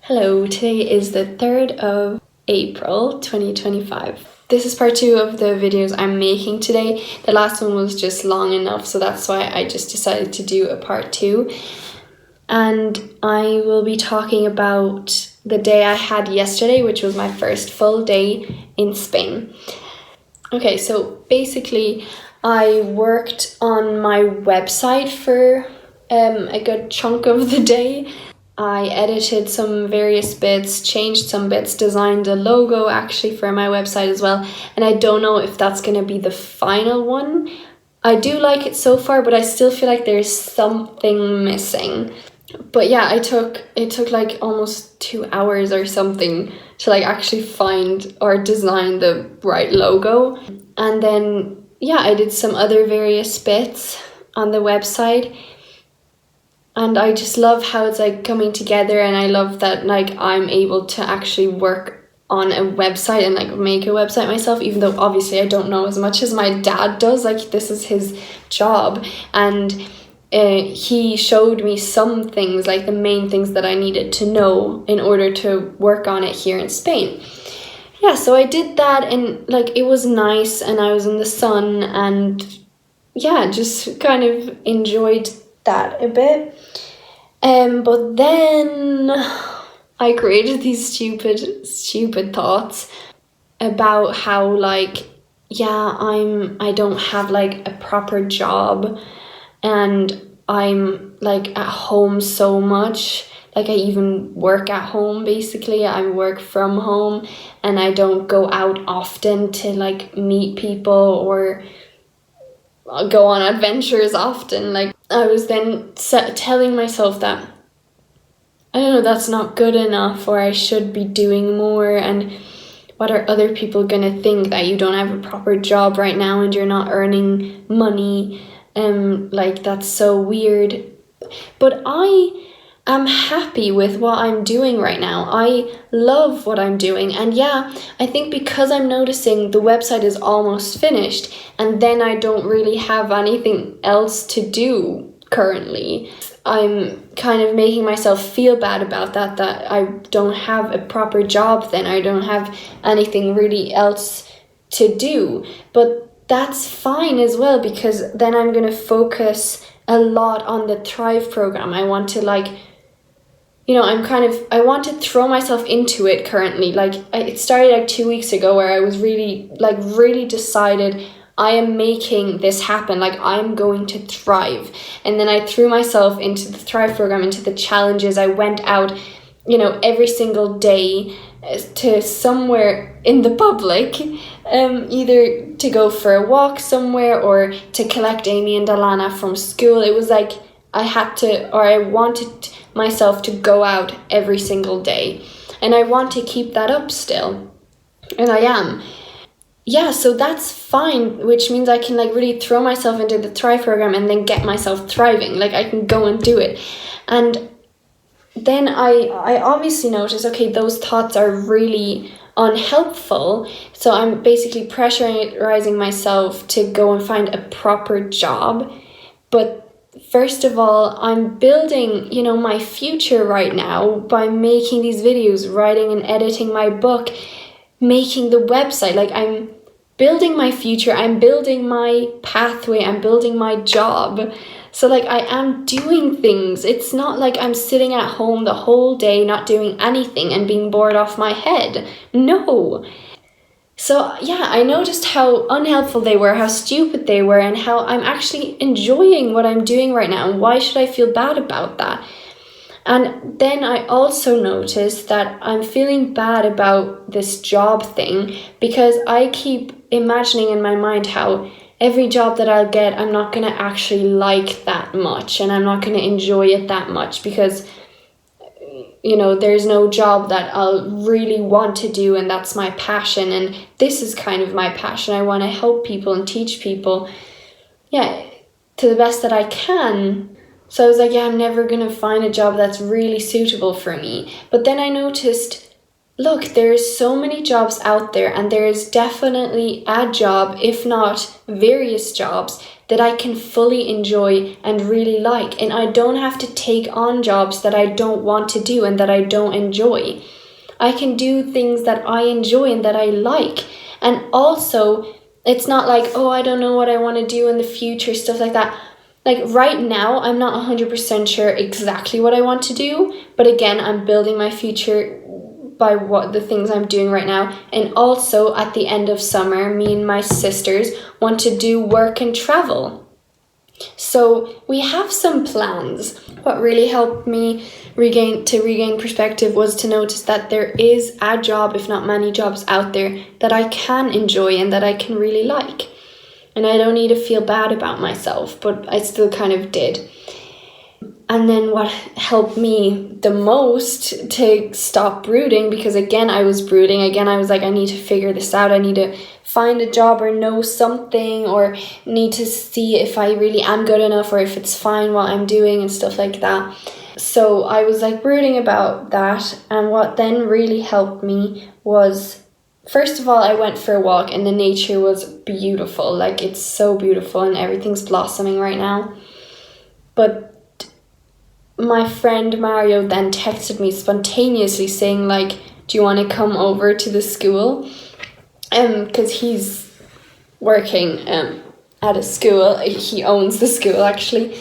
Hello, today is the 3rd of April 2025. This is part 2 of the videos I'm making today. The last one was just long enough, so that's why I just decided to do a part 2. And I will be talking about the day I had yesterday, which was my first full day in Spain. Okay, so basically I worked on my website for a good chunk of the day. I edited some various bits, changed some bits, designed a logo actually for my website as well. And I don't know if that's going to be the final one. I do like it so far, but I still feel like there's something missing. But yeah, it took like almost 2 hours or something to like actually find or design the right logo. And then yeah, I did some other various bits on the website. And I just love how it's like coming together, and I love that like I'm able to actually work on a website and like make a website myself, even though obviously I don't know as much as my dad does. Like this is his job, and he showed me some things, like the main things that I needed to know in order to work on it here in Spain. Yeah, so I did that, and like it was nice, and I was in the sun, and yeah, just kind of enjoyed that a bit. But then I created these stupid thoughts about how like, yeah, I don't have like a proper job, and I'm like at home so much. Like I even work at home basically. I work from home, and I don't go out often to like meet people or go on adventures often. Like I was then telling myself that, I don't know, that's not good enough, or I should be doing more, and what are other people gonna think, that you don't have a proper job right now and you're not earning money, like that's so weird. But I am happy with what I'm doing right now. I love what I'm doing, and yeah, I think because I'm noticing the website is almost finished, and then I don't really have anything else to do currently, I'm kind of making myself feel bad about that I don't have a proper job, then I don't have anything really else to do. But that's fine as well, because then I'm going to focus a lot on the Thrive program. I want to like, I want to throw myself into it currently. Like it started like 2 weeks ago, where I was really decided I am making this happen. Like I'm going to thrive. And then I threw myself into the Thrive program, into the challenges. I went out, every single day to somewhere in the public, either to go for a walk somewhere or to collect Amy and Alana from school. It was like I wanted myself to go out every single day, and I want to keep that up still, and I am. Yeah, so that's fine, which means I can like really throw myself into the Thrive program and then get myself thriving. Like I can go and do it. And then I obviously notice, okay, those thoughts are really unhelpful. So I'm basically pressurizing myself to go and find a proper job. But first of all, I'm building, my future right now by making these videos, writing and editing my book, making the website. Like I'm building my future, I'm building my pathway, I'm building my job. So like I am doing things. It's not like I'm sitting at home the whole day not doing anything and being bored off my head. No. So yeah, I noticed how unhelpful they were, how stupid they were, and how I'm actually enjoying what I'm doing right now. And why should I feel bad about that? And then I also noticed that I'm feeling bad about this job thing, because I keep imagining in my mind how every job that I'll get, I'm not going to actually like that much, and I'm not going to enjoy it that much, because there's no job that I'll really want to do, and that's my passion, and this is kind of my passion. I want to help people and teach people, to the best that I can. So I was like, yeah, I'm never going to find a job that's really suitable for me. But then I noticed, look, there's so many jobs out there, and there is definitely a job, if not various jobs, that I can fully enjoy and really like. And I don't have to take on jobs that I don't want to do and that I don't enjoy. I can do things that I enjoy and that I like. And also, it's not like, oh, I don't know what I want to do in the future, stuff like that. Like right now, I'm not 100% sure exactly what I want to do. But again, I'm building my future by what the things I'm doing right now. And also at the end of summer, me and my sisters want to do work and travel. So we have some plans. What really helped me regain perspective was to notice that there is a job, if not many jobs out there, that I can enjoy and that I can really like. And I don't need to feel bad about myself, but I still kind of did. And then what helped me the most to stop brooding, because again, I was brooding. Again, I was like, I need to figure this out. I need to find a job or know something, or need to see if I really am good enough or if it's fine what I'm doing and stuff like that. So I was like brooding about that. And what then really helped me was, first of all, I went for a walk and the nature was beautiful. Like, it's so beautiful and everything's blossoming right now. But my friend Mario then texted me spontaneously saying, like, do you want to come over to the school? Because he's working at a school. He owns the school, actually.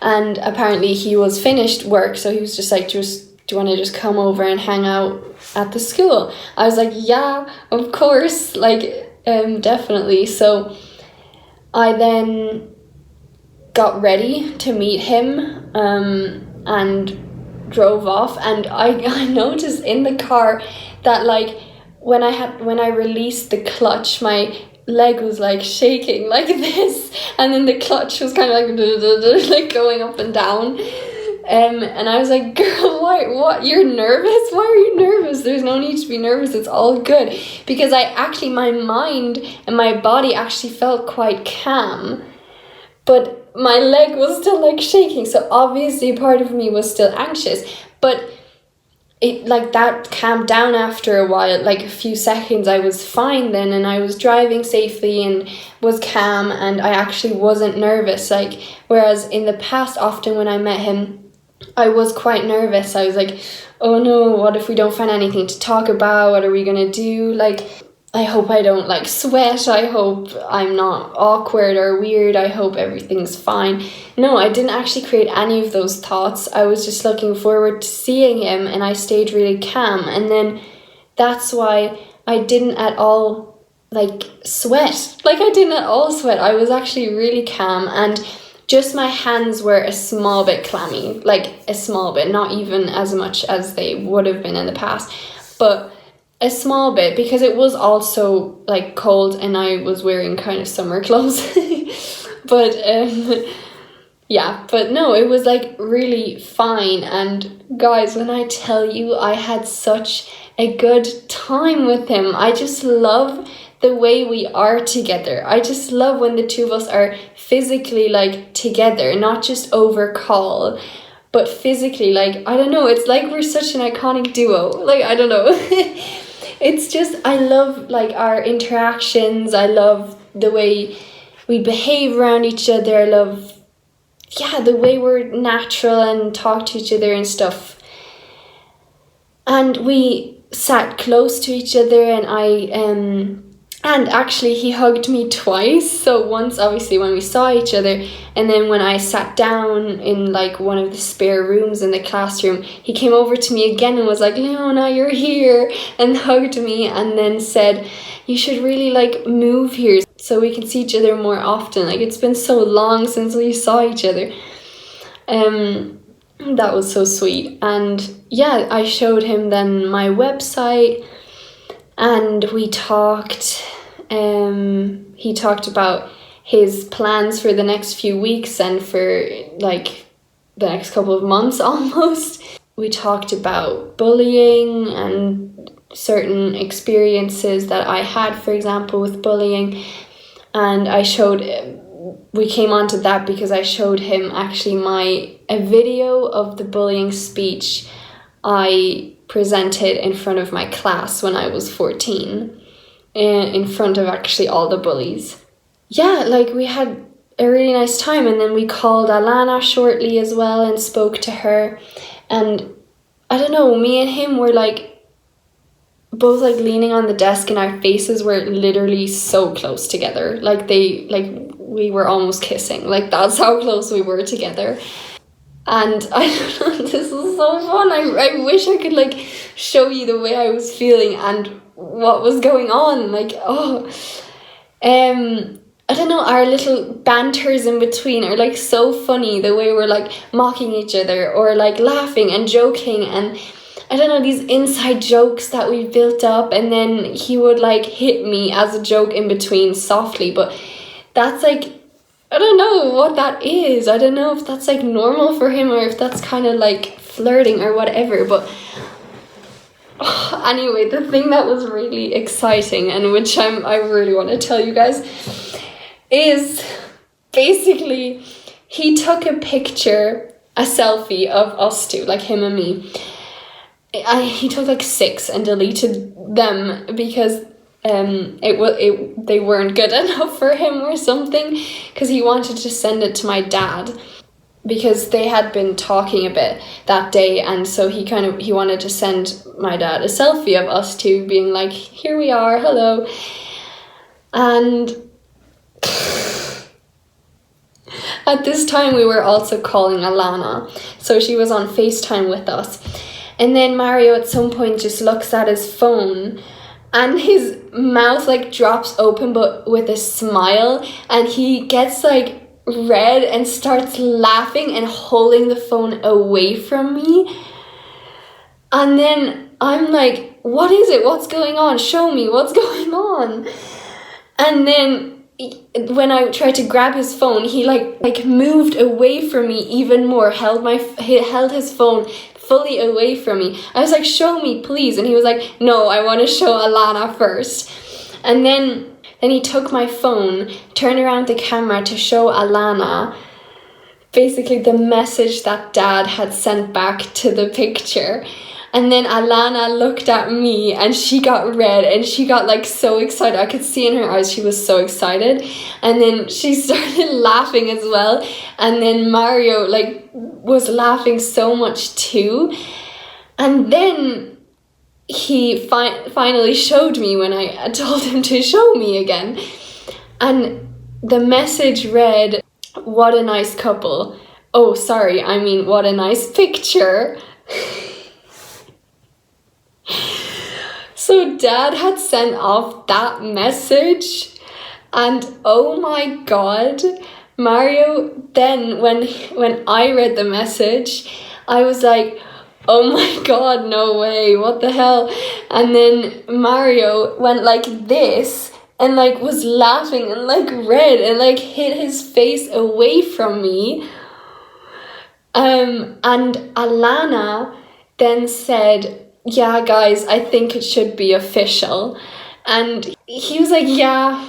And apparently he was finished work, so he was just like, do you want to just come over and hang out at the school? I was like, yeah, of course, like, definitely. So I then got ready to meet him, and drove off, and I noticed in the car that, like, when I released the clutch, my leg was like shaking like this, and then the clutch was kind of like like going up and down, and I was like, girl, what, you're nervous? Why are you nervous? There's no need to be nervous, it's all good. Because my mind and my body actually felt quite calm, but my leg was still like shaking, so obviously part of me was still anxious. But it, like, that calmed down after a while, like a few seconds. I was fine then, and I was driving safely and was calm, and I actually wasn't nervous. Like, whereas in the past, often when I met him, I was quite nervous. I was like, oh no, what if we don't find anything to talk about? What are we gonna do? Like, I hope I don't like sweat. I hope I'm not awkward or weird. I hope everything's fine. No, I didn't actually create any of those thoughts. I was just looking forward to seeing him, and I stayed really calm. And then that's why I didn't at all like sweat. Like, I didn't at all sweat. I was actually really calm, and just my hands were a small bit clammy, like a small bit, not even as much as they would have been in the past, but a small bit, because it was also like cold and I was wearing kind of summer clothes. But yeah, but no, it was like really fine. And guys, when I tell you, I had such a good time with him. I just love the way we are together. I just love when the two of us are physically like together, not just over call, but physically. Like, I don't know, it's like we're such an iconic duo. Like, I don't know. It's just, I love like our interactions. I love the way we behave around each other. I love, yeah, the way we're natural and talk to each other and stuff. And we sat close to each other, and and actually he hugged me twice. So once obviously when we saw each other, and then when I sat down in like one of the spare rooms in the classroom, he came over to me again and was like, Leona, you're here, and hugged me, and then said, you should really like move here so we can see each other more often. Like, it's been so long since we saw each other. That was so sweet. And yeah, I showed him then my website, and we talked. He talked about his plans for the next few weeks and for like the next couple of months almost. We talked about bullying and certain experiences that I had, for example, with bullying. And we came on to that because I showed him actually a video of the bullying speech I presented in front of my class when I was 14, in front of actually all the bullies. Yeah, like, we had a really nice time. And then we called Alana shortly as well and spoke to her. And I don't know, me and him were like both like leaning on the desk, and our faces were literally so close together. Like we were almost kissing. Like that's how close we were together. And I don't know, this is so fun. I wish I could like show you the way I was feeling and what was going on. Like, I don't know, our little banters in between are like so funny, the way we're like mocking each other or like laughing and joking, and I don't know, these inside jokes that we built up. And then he would like hit me as a joke in between softly, but that's like, I don't know what that is. I don't know if that's like normal for him or if that's kind of like flirting or whatever. But anyway, the thing that was really exciting and which I really want to tell you guys is basically he took a picture, a selfie of us two, like him and me. He took like 6 and deleted them because they weren't good enough for him or something, because he wanted to send it to my dad because they had been talking a bit that day, and so he wanted to send my dad a selfie of us two being like, here we are, hello. And at this time we were also calling Alana, so she was on FaceTime with us. And then Mario at some point just looks at his phone and his mouth like drops open but with a smile, and he gets like red and starts laughing and holding the phone away from me. And then I'm like, what is it? What's going on? Show me what's going on. And then when I tried to grab his phone, he like moved away from me even more, held his phone fully away from me. I was like, show me please. And he was like, no, I want to show Alana first. And then he took my phone, turned around the camera to show Alana basically the message that Dad had sent back to the picture. And then Alana looked at me and she got red and she got like so excited. I could see in her eyes she was so excited. And then she started laughing as well. And then Mario like was laughing so much too. And then he finally showed me when I told him to show me again. And the message read, what a nice couple. Oh, sorry, I mean, what a nice picture. So Dad had sent off that message, and oh my god, Mario, then when I read the message, I was like, oh my god, no way, what the hell? And then Mario went like this and like was laughing and like red and like hid his face away from me. And Alana then said, yeah, guys, I think it should be official. And he was like, yeah.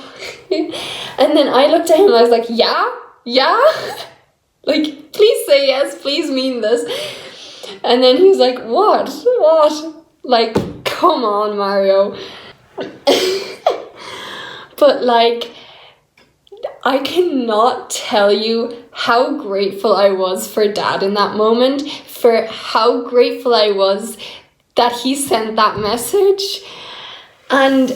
And then I looked at him and I was like, yeah? Like, please say yes, please mean this. And then he was like, what? Like, come on, Mario. But like, I cannot tell you how grateful I was for Dad in that moment, for how grateful I was that he sent that message. And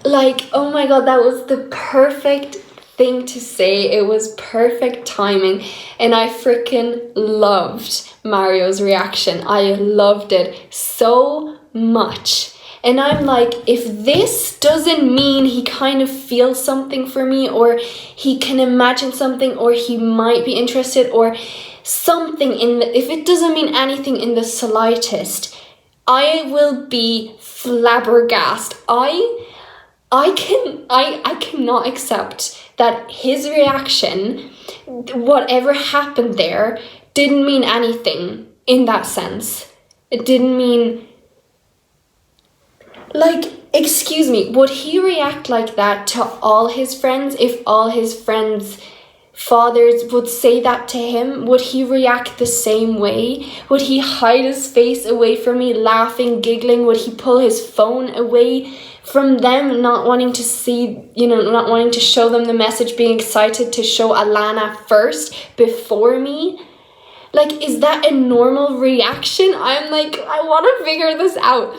like, oh my god, that was the perfect thing to say. It was perfect timing, and I freaking loved Mario's reaction. I loved it so much. And I'm like, if this doesn't mean he kind of feels something for me, or he can imagine something, or he might be interested, or something if it doesn't mean anything in the slightest, I will be flabbergasted. I cannot accept that his reaction, whatever happened there, didn't mean anything in that sense. It didn't mean, like, excuse me, would he react like that to all his friends if all his friends fathers would say that to him, would he react the same way? Would he hide his face away from me, laughing, giggling? Would he pull his phone away from them, not wanting to see, not wanting to show them the message, being excited to show Alana first before me? Like, is that a normal reaction? I'm like, I want to figure this out.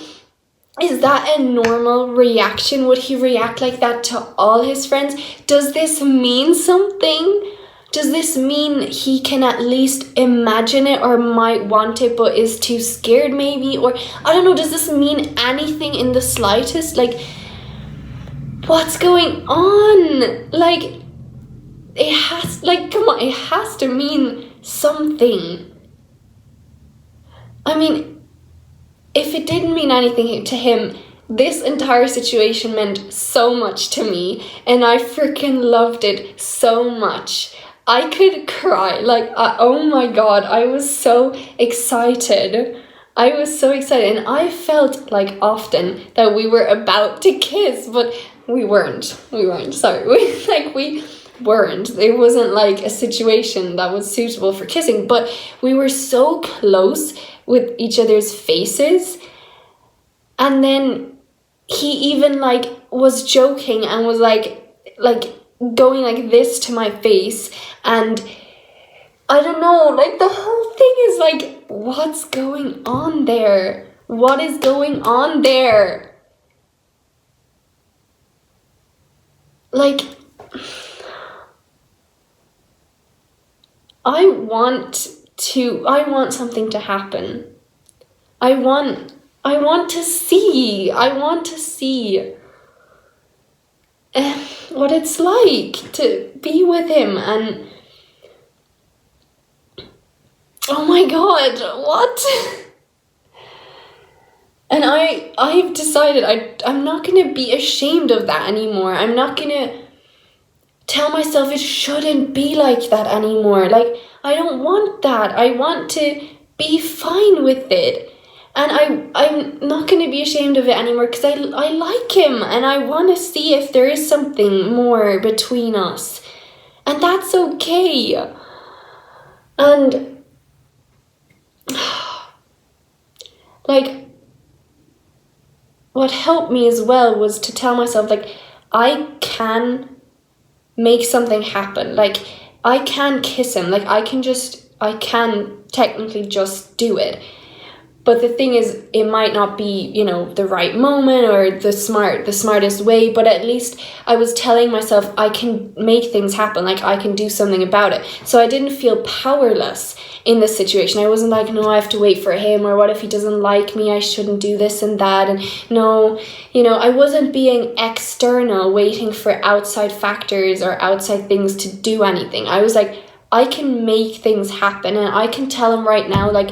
Is that a normal reaction? Would he react like that to all his friends? Does this mean something? Does this mean he can at least imagine it or might want it but is too scared maybe? Or I don't know, does this mean anything in the slightest? Like, what's going on? Like, come on, it has to mean something. I mean, if it didn't mean anything to him, this entire situation meant so much to me, and I freaking loved it so much. I could cry, like, oh my god, I was so excited. I was so excited, and I felt like often that we were about to kiss, but we weren't, sorry, we weren't. It wasn't like a situation that was suitable for kissing, but we were so close with each other's faces. And then he even like was joking and was like going like this to my face, and I don't know, like the whole thing is like, what's going on there? What is going on there? Like, I want something to happen. I want to see what it's like to be with him, and oh my god, what? And I've decided I'm not gonna be ashamed of that anymore. I'm not gonna tell myself it shouldn't be like that anymore. Like, I don't want that. I want to be fine with it. And I'm not going to be ashamed of it anymore because I like him and I want to see if there is something more between us. And that's okay. And, like, what helped me as well was to tell myself, like, I can make something happen. Like, I can kiss him. Like, I can technically just do it. But the thing is, it might not be, the right moment or the smartest way, but at least I was telling myself I can make things happen, like I can do something about it. So I didn't feel powerless in this situation. I wasn't like, no, I have to wait for him, or what if he doesn't like me, I shouldn't do this and that. And no, I wasn't being external, waiting for outside factors or outside things to do anything. I was like, I can make things happen, and I can tell him right now, like,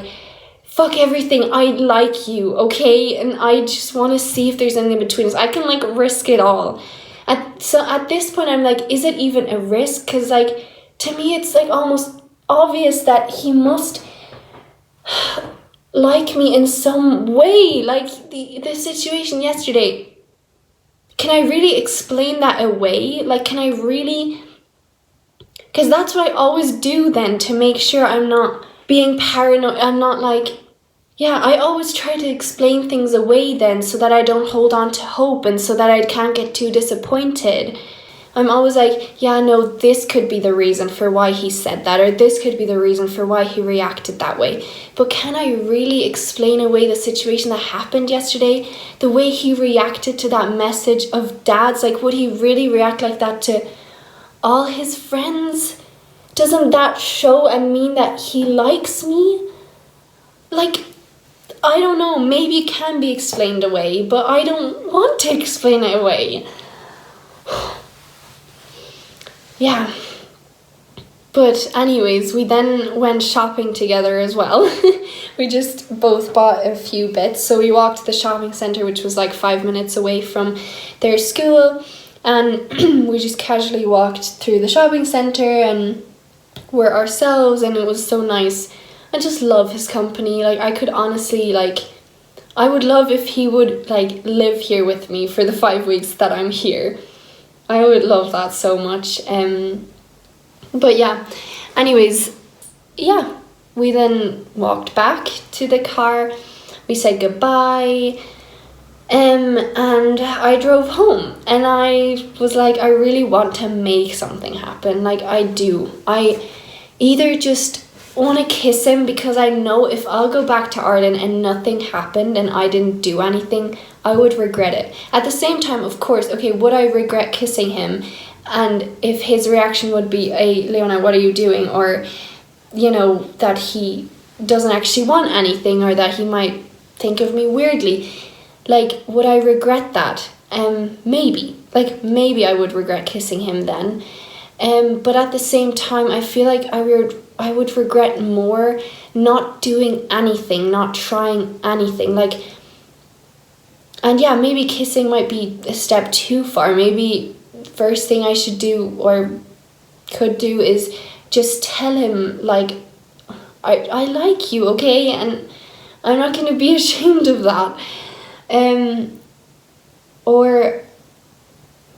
fuck everything, I like you, okay? And I just want to see if there's anything between us. I can, like, risk it all. So at this point, I'm like, is it even a risk? Because, like, to me, it's, like, almost obvious that he must like me in some way. Like, the situation yesterday, can I really explain that away? Like, can I really... Because that's what I always do then, to make sure I'm not being paranoid. I'm not like... Yeah, I always try to explain things away then, so that I don't hold on to hope and so that I can't get too disappointed. I'm always like, yeah, no, this could be the reason for why he said that, or this could be the reason for why he reacted that way. But can I really explain away the situation that happened yesterday? The way he reacted to that message of Dad's, like, would he really react like that to all his friends? Doesn't that show and mean that he likes me? Like, I don't know, maybe it can be explained away, but I don't want to explain it away. Yeah. But anyways, we then went shopping together as well. We just both bought a few bits. So we walked to the shopping centre, which was like 5 minutes away from their school. And we just casually walked through the shopping centre and were ourselves, and it was so nice. I just love his company. Like, I could honestly, like, I would love if he would, like, live here with me for the 5 weeks that I'm here. I would love that so much. But yeah, anyways, yeah, we then walked back to the car, we said goodbye, and I drove home, and I was like, I really want to make something happen. Like, I do. I either just want to kiss him, because I know if I'll go back to Ireland and nothing happened and I didn't do anything, I would regret it. At the same time, of course, okay, would I regret kissing him? And if his reaction would be, hey, Leona, what are you doing? Or, you know, that he doesn't actually want anything, or that he might think of me weirdly. Like, would I regret that? Maybe. Like, maybe I would regret kissing him then. But at the same time, I feel like I would regret more not doing anything, not trying anything. Like, and yeah, maybe kissing might be a step too far. Maybe first thing I should do or could do is just tell him, like, I like you, okay? And I'm not going to be ashamed of that. Or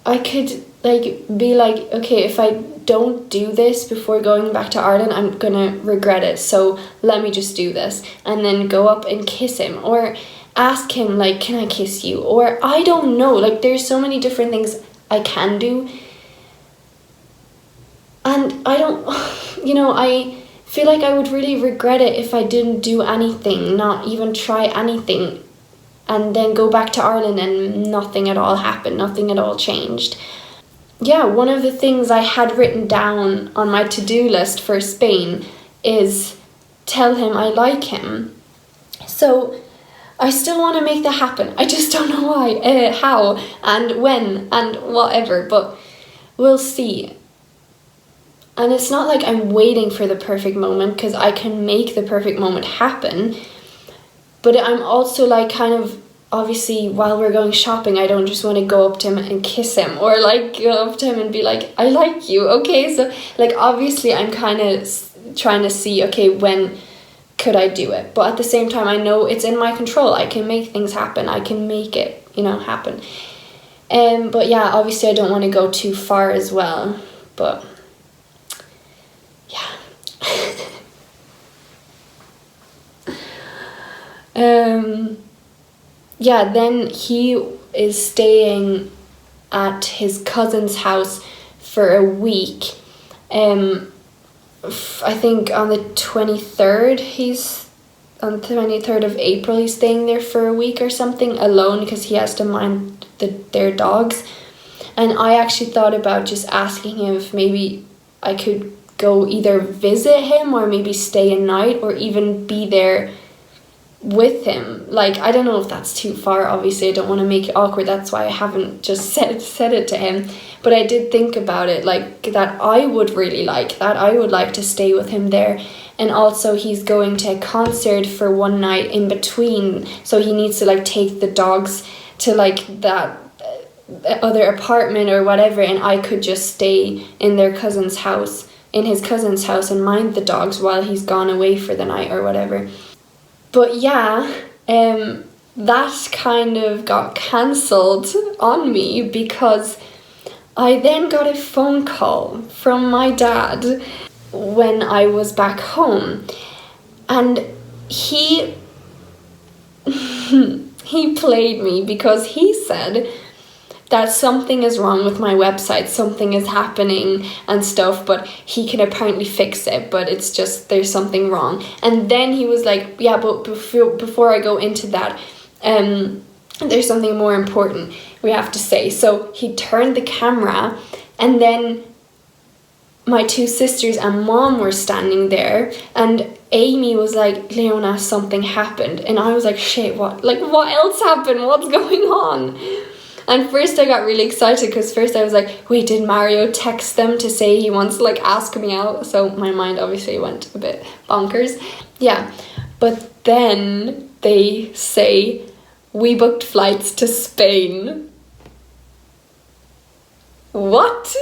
I could, like, be like, okay, if I don't do this before going back to Ireland, I'm gonna regret it, so let me just do this, and then go up and kiss him, or ask him, like, can I kiss you? Or I don't know, like, there's so many different things I can do, and I don't, you know, I feel like I would really regret it if I didn't do anything, not even try anything, and then go back to Ireland and nothing at all happened, nothing at all changed. Yeah, one of the things I had written down on my to-do list for Spain is tell him I like him. So I still want to make that happen. I just don't know why, how, and when, and whatever, but we'll see. And it's not like I'm waiting for the perfect moment, because I can make the perfect moment happen. But I'm also like, kind of, obviously, while we're going shopping, I don't just want to go up to him and kiss him, or like go up to him and be like, I like you, okay? So like, obviously I'm kind of trying to see, okay, when could I do it? But at the same time, I know it's in my control. I can make things happen. I can make it, you know, happen. But yeah, obviously I don't want to go too far as well, but yeah. Yeah, then he is staying at his cousin's house for a week. I think on the 23rd, on the 23rd of April, he's staying there for a week or something alone, because he has to mind their dogs. And I actually thought about just asking him if maybe I could go either visit him, or maybe stay a night, or even be there with him. Like, I don't know if that's too far. Obviously I don't want to make it awkward, that's why I haven't just said it to him, but I did think about it, like, that I would really like that. I would like to stay with him there. And also he's going to a concert for one night in between, so he needs to like take the dogs to like that other apartment or whatever, and I could just stay in his cousin's house and mind the dogs while he's gone away for the night or whatever. But yeah, that kind of got cancelled on me, because I then got a phone call from my dad when I was back home, and he played me, because he said that something is wrong with my website, something is happening and stuff, but he can apparently fix it, but it's just there's something wrong. And then he was like, yeah, but before I go into that, there's something more important we have to say. So he turned the camera, and then my two sisters and mom were standing there, and Amy was like, Leona, something happened. And I was like, shit, what? Like, what else happened? What's going on? And first I got really excited, because first I was like, wait, did Mario text them to say he wants to like ask me out? So my mind obviously went a bit bonkers. Yeah, but then they say, we booked flights to Spain. What?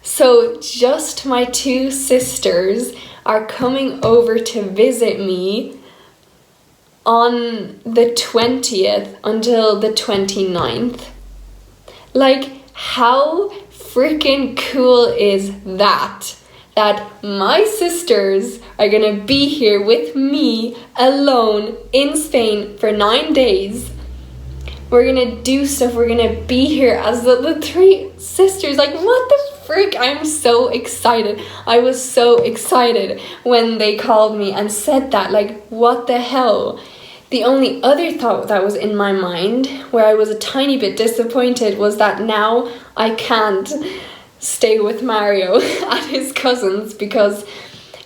So just my two sisters are coming over to visit me on the 20th until the 29th. Like, how freaking cool is that? that my sisters are gonna be here with me alone in Spain for 9 days. We're gonna do stuff, we're gonna be here as the three sisters. Like, what the frick? I'm so excited. I was so excited when they called me and said that. Like, what the hell? The only other thought that was in my mind, where I was a tiny bit disappointed, was that now I can't stay with Mario at his cousin's, because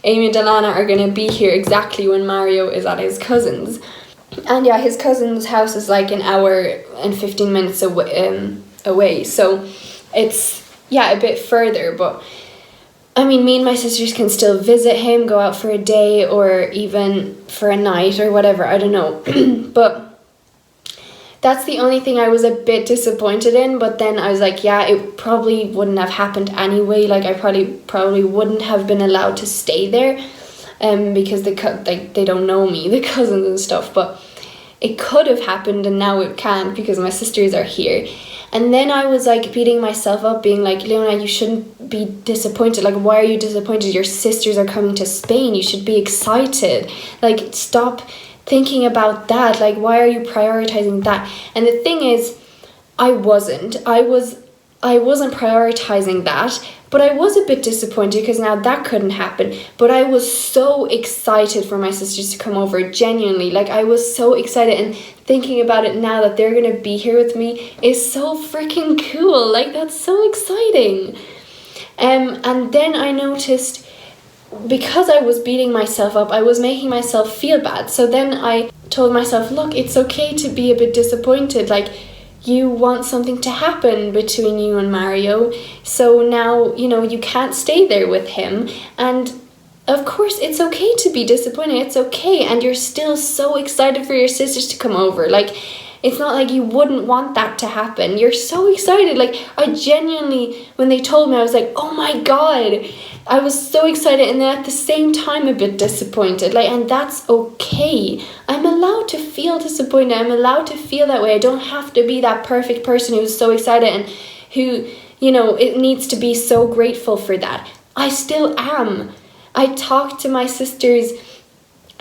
Amy and Leona are going to be here exactly when Mario is at his cousin's. And yeah, his cousin's house is like an hour and 15 minutes away. So it's, yeah, a bit further, but I mean, me and my sisters can still visit him, go out for a day or even for a night or whatever, I don't know. But that's the only thing I was a bit disappointed in. But then I was like, yeah, it probably wouldn't have happened anyway. Like, I probably wouldn't have been allowed to stay there because they don't know me, the cousins and stuff. But it could have happened, and now it can't because my sisters are here. And then I was like beating myself up, being like, Leona, you shouldn't be disappointed. Like, why are you disappointed? Your sisters are coming to Spain. You should be excited. Like, stop thinking about that. Like, why are you prioritizing that? And the thing is, I wasn't prioritizing that, but I was a bit disappointed because now that couldn't happen. But I was so excited for my sisters to come over, genuinely. Like, I was so excited, and thinking about it now that they're gonna be here with me is so freaking cool. Like, that's so exciting. And then I noticed, because I was beating myself up, I was making myself feel bad. So then I told myself, look, it's okay to be a bit disappointed. Like, you want something to happen between you and Mario, so now, you know, you can't stay there with him. And of course, it's okay to be disappointed. It's okay. And you're still so excited for your sisters to come over. Like, it's not like you wouldn't want that to happen. You're so excited. Like, I genuinely, when they told me, I was like, oh my God. I was so excited, and then at the same time a bit disappointed. Like, and that's okay. I'm allowed to feel disappointed. I'm allowed to feel that way. I don't have to be that perfect person who's so excited and who, you know, it needs to be so grateful for that. I still am. I talked to my sisters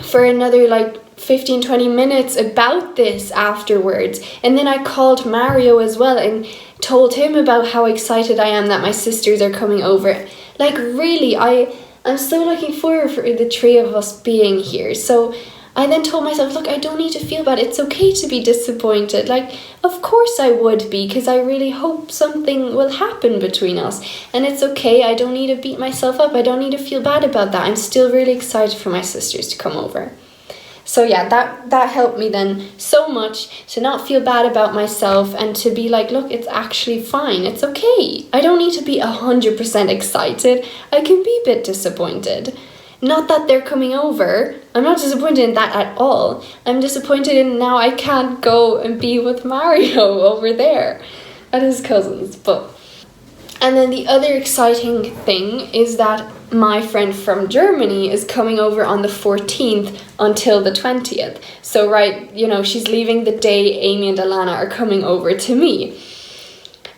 for another like 15-20 minutes about this afterwards, and then I called Mario as well and told him about how excited I am that my sisters are coming over. Like, really, I'm so looking forward for the three of us being here. So I then told myself, look, I don't need to feel bad. It's okay to be disappointed. Like, of course I would be, because I really hope something will happen between us. And it's okay. I don't need to beat myself up. I don't need to feel bad about that. I'm still really excited for my sisters to come over. So yeah, that helped me then so much to not feel bad about myself and to be like, look, it's actually fine. It's okay. I don't need to be 100% excited. I can be a bit disappointed. Not that they're coming over. I'm not disappointed in that at all. I'm disappointed in now I can't go and be with Mario over there at his cousin's. And then the other exciting thing is that my friend from Germany is coming over on the 14th until the 20th. So, right, you know, she's leaving the day Amy and Alana are coming over to me.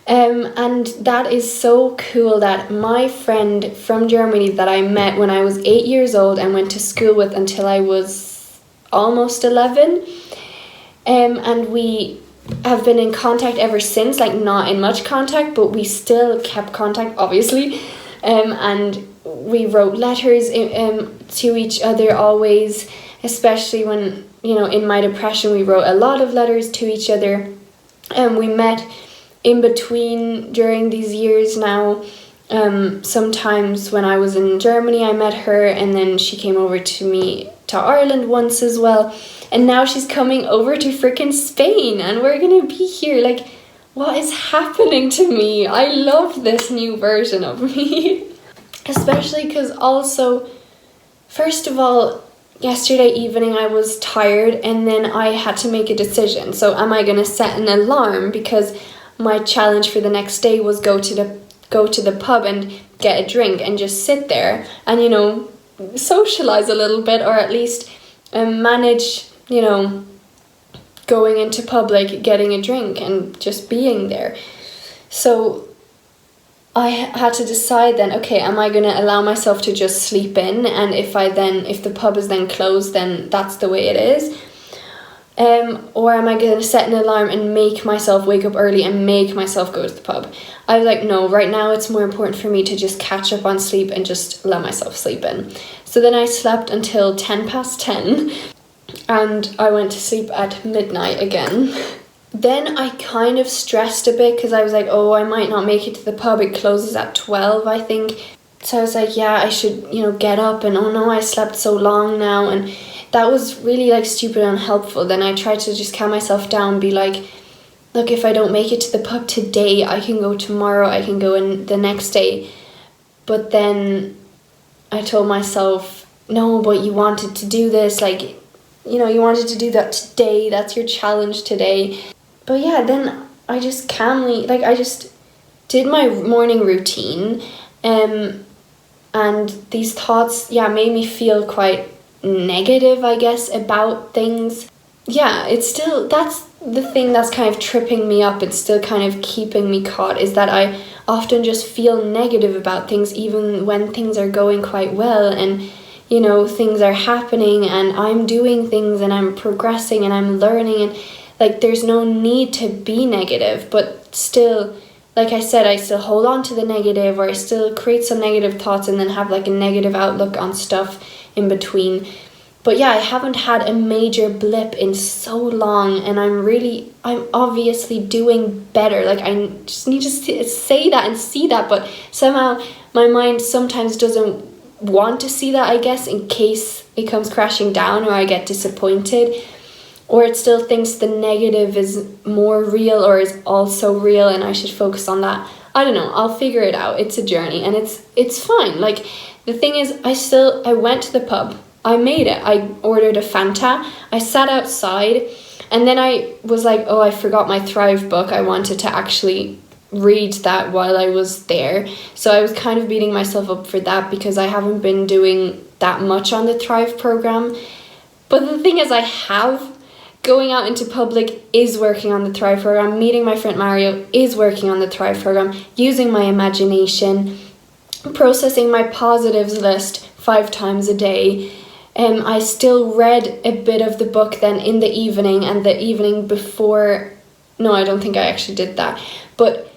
And that is so cool that my friend from Germany that I met when I was 8 years old and went to school with until I was almost 11, and we have been in contact ever since, like not in much contact, but we still kept contact, obviously, and we wrote letters to each other always, especially when, you know, in my depression, we wrote a lot of letters to each other, and we met in between during these years now. Sometimes when I was in Germany, I met her, and then she came over to me to Ireland once as well, and now she's coming over to freaking Spain, and we're gonna be here. Like, what is happening to me? I love this new version of me. Especially because also, first of all, yesterday evening I was tired, and then I had to make a decision. So am I gonna set an alarm, because my challenge for the next day was go to the pub and get a drink and just sit there and, you know, socialize a little bit, or at least manage, you know, going into public, getting a drink and just being there. So I had to decide then, okay, am I going to allow myself to just sleep in, and if the pub is then closed, then that's the way it is, or am I going to set an alarm and make myself wake up early and make myself go to the pub? I was like, no, right now it's more important for me to just catch up on sleep and just let myself sleep in. So then I slept until 10:10, and I went to sleep at midnight again. Then I kind of stressed a bit because I was like, oh, I might not make it to the pub. It closes at 12, I think. So I was like, yeah, I should, get up, and oh no, I slept so long now. And that was really like stupid and unhelpful. Then I tried to just calm myself down and be like, look, if I don't make it to the pub today, I can go tomorrow, I can go in the next day. But then I told myself, no, but you wanted to do this, like, you wanted to do that today, that's your challenge today. But yeah, then I just calmly, like, I just did my morning routine, and these thoughts, made me feel quite negative, I guess, about things. Yeah, it's still, that's the thing that's kind of tripping me up. It's still kind of keeping me caught, is that I often just feel negative about things, even when things are going quite well, and things are happening, and I'm doing things, and I'm progressing, and I'm learning, and like, there's no need to be negative. But still, like I said, I still hold on to the negative, or I still create some negative thoughts and then have like a negative outlook on stuff in between. But yeah, I haven't had a major blip in so long, and I'm obviously doing better. Like, I just need to say that and see that, but somehow my mind sometimes doesn't want to see that, I guess, in case it comes crashing down or I get disappointed, or it still thinks the negative is more real or is also real and I should focus on that. I don't know, I'll figure it out. It's a journey, and it's fine. Like, the thing is, I went to the pub, I made it, I ordered a Fanta, I sat outside, and then I was like, oh, I forgot my Thrive book. I wanted to actually read that while I was there. So I was kind of beating myself up for that, because I haven't been doing that much on the Thrive program. But the thing is, going out into public is working on the Thrive program. Meeting my friend Mario is working on the Thrive program. Using my imagination, processing my positives list 5 times a day. I still read a bit of the book then in the evening, and the evening before, no, I don't think I actually did that. But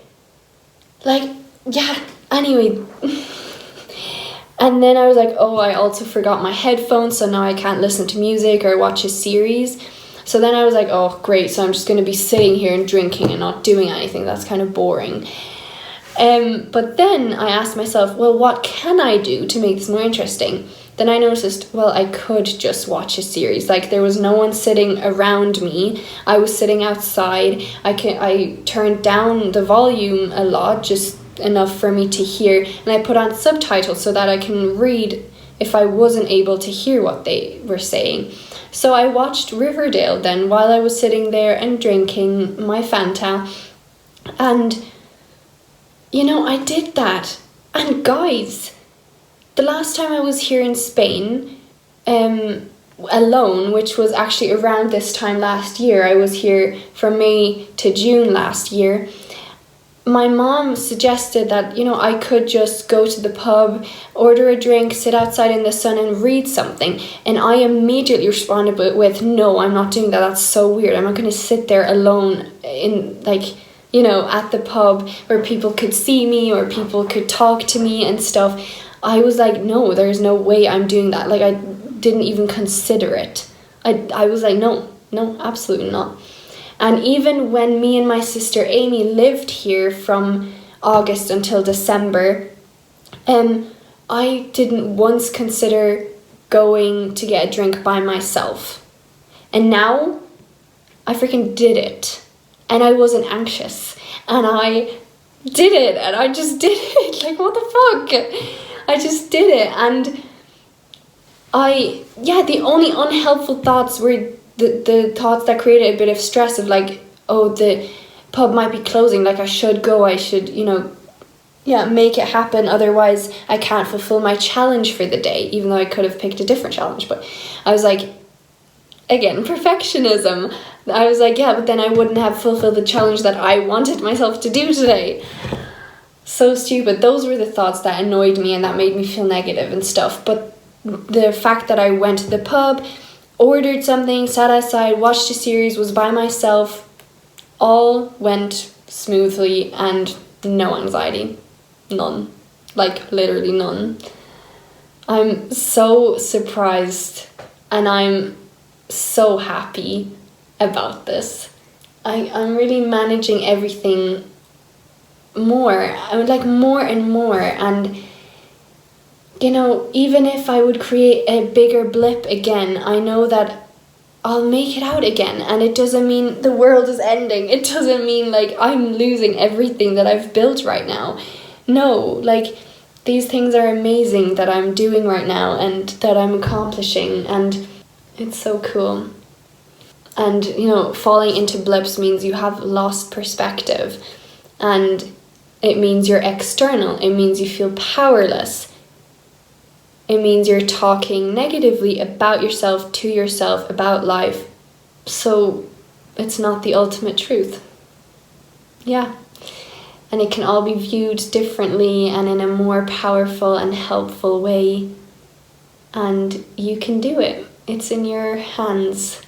like, yeah, anyway. And then I was like, oh, I also forgot my headphones, so now I can't listen to music or watch a series. So then I was like, oh, great, so I'm just going to be sitting here and drinking and not doing anything. That's kind of boring. But then I asked myself, well, what can I do to make this more interesting? Then I noticed, well, I could just watch a series. Like, there was no one sitting around me. I was sitting outside. I turned down the volume a lot, just enough for me to hear. And I put on subtitles so that I can read if I wasn't able to hear what they were saying. So I watched Riverdale then while I was sitting there and drinking my Fanta. And, I did that. And guys, the last time I was here in Spain, alone, which was actually around this time last year, I was here from May to June last year, my mom suggested that, I could just go to the pub, order a drink, sit outside in the sun and read something. And I immediately responded with, no, I'm not doing that. That's so weird. I'm not going to sit there alone in, at the pub where people could see me or people could talk to me and stuff. I was like, no, there's no way I'm doing that. Like, I didn't even consider it. I was like, no, absolutely not. And even when me and my sister Amy lived here from August until December, I didn't once consider going to get a drink by myself. And now I freaking did it. And I wasn't anxious. And I did it. And I just did it. Like, what the fuck? I just did it. And the only unhelpful thoughts were the thoughts that created a bit of stress of like, oh, the pub might be closing, like I should go, I should, make it happen, otherwise I can't fulfill my challenge for the day, even though I could have picked a different challenge. But I was like, again, perfectionism. I was like, yeah, but then I wouldn't have fulfilled the challenge that I wanted myself to do today. So stupid. Those were the thoughts that annoyed me and that made me feel negative and stuff. But the fact that I went to the pub, ordered something, sat outside, watched a series, was by myself, all went smoothly and no anxiety. None. Like, literally none. I'm so surprised and I'm so happy about this. I'm really managing everything more. I would like more and more. And, you know, even if I would create a bigger blip again, I know that I'll make it out again. And it doesn't mean the world is ending. It doesn't mean like I'm losing everything that I've built right now. No, like these things are amazing that I'm doing right now and that I'm accomplishing. And it's so cool. And, you know, falling into blips means you have lost perspective. And it means you're external. It means you feel powerless. It means you're talking negatively about yourself, to yourself, about life. So it's not the ultimate truth. Yeah. And it can all be viewed differently and in a more powerful and helpful way. And you can do it. It's in your hands.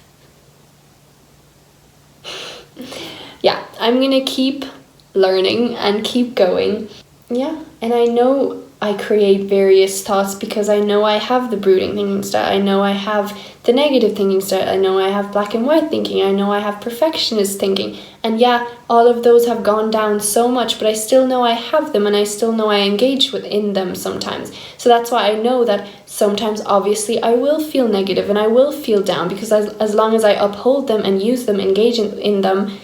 Yeah, I'm going to keep learning and keep going. Yeah, and I know I create various thoughts because I know I have the brooding thinking style. I know I have the negative thinking style. I know I have black and white thinking. I know I have perfectionist thinking. And yeah, all of those have gone down so much, but I still know I have them and I still know I engage within them sometimes. So that's why I know that sometimes obviously I will feel negative and I will feel down because as long as I uphold them and use them, engage in them,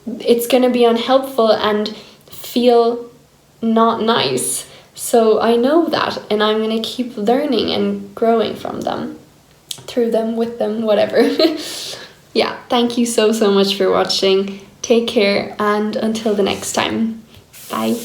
it's going to be unhelpful and feel not nice. So I know that, and I'm going to keep learning and growing from them, through them, with them, whatever. Yeah, thank you so much for watching. Take care, and until the next time. Bye.